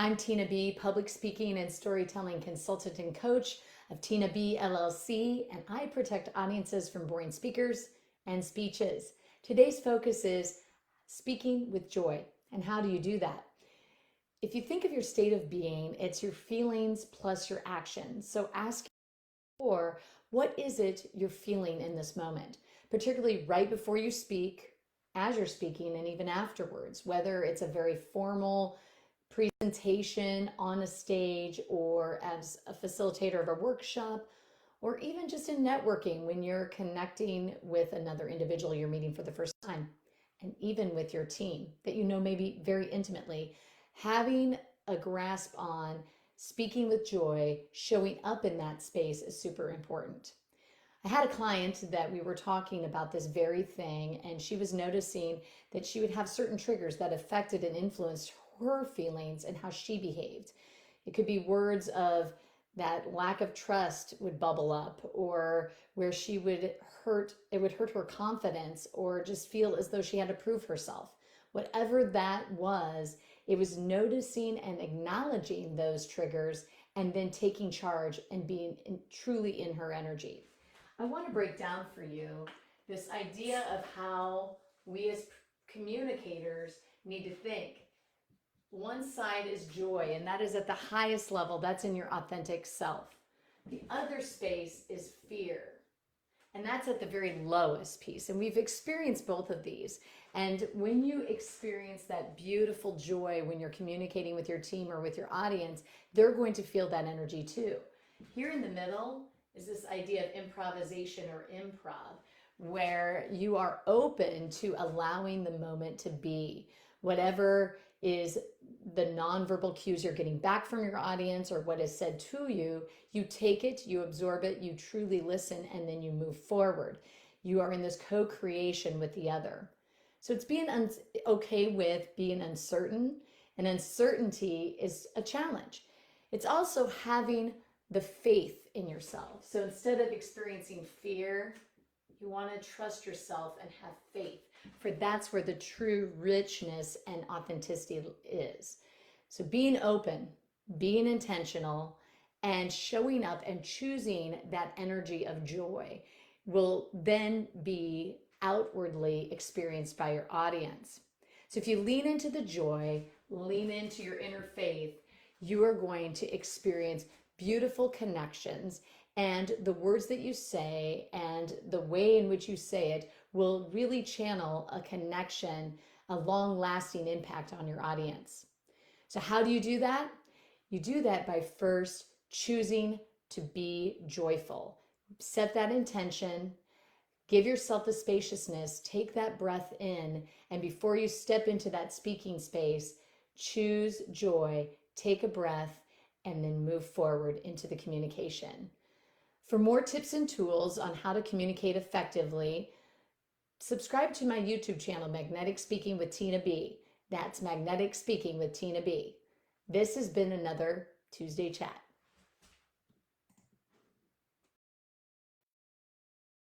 I'm Tina B, public speaking and storytelling consultant and coach of Tina B LLC, and I protect audiences from boring speakers and speeches. Today's focus is speaking with joy. And how do you do that? If you think of your state of being, it's your feelings plus your actions. So ask for what is it you're feeling in this moment, particularly right before you speak, as you're speaking, and even afterwards, whether it's a very formal presentation on a stage or as a facilitator of a workshop, or even just in networking when you're connecting with another individual you're meeting for the first time, and even with your team that you know maybe very intimately. Having a grasp on speaking with joy, showing up in that space is super important. I had a client that we were talking about this very thing, and she was noticing that she would have certain triggers that affected and influenced her feelings and how she behaved. It could be words of that lack of trust would bubble up, or where she would hurt, it would hurt her confidence, or just feel as though she had to prove herself. Whatever that was, it was noticing and acknowledging those triggers and then taking charge and being truly in her energy. I want to break down for you this idea of how we as communicators need to think. One side is joy, and that is at the highest level. That's in your authentic self. The other space is fear, and that's at the very lowest piece. And we've experienced both of these. And when you experience that beautiful joy when you're communicating with your team or with your audience, they're going to feel that energy too. Here in the middle is this idea of improvisation or improv, where you are open to allowing the moment to be. Whatever is the nonverbal cues you're getting back from your audience or what is said to you, you take it, you absorb it, you truly listen, and then you move forward. You are in this co-creation with the other. So it's being okay with being uncertain, and uncertainty is a challenge. It's also having the faith in yourself. So instead of experiencing fear, you want to trust yourself and have faith, for that's where the true richness and authenticity is. So being open, being intentional, and showing up and choosing that energy of joy will then be outwardly experienced by your audience. So if you lean into the joy, lean into your inner faith, you are going to experience beautiful connections, and the words that you say and the way in which you say it will really channel a connection, a long-lasting impact on your audience. So how do you do that? You do that by first choosing to be joyful. Set that intention, give yourself the spaciousness, take that breath in, and before you step into that speaking space, choose joy, take a breath, and then move forward into the communication. For more tips and tools on how to communicate effectively, subscribe to my YouTube channel, Magnetic Speaking with Tina B. That's Magnetic Speaking with Tina B. This has been another Tuesday Chat.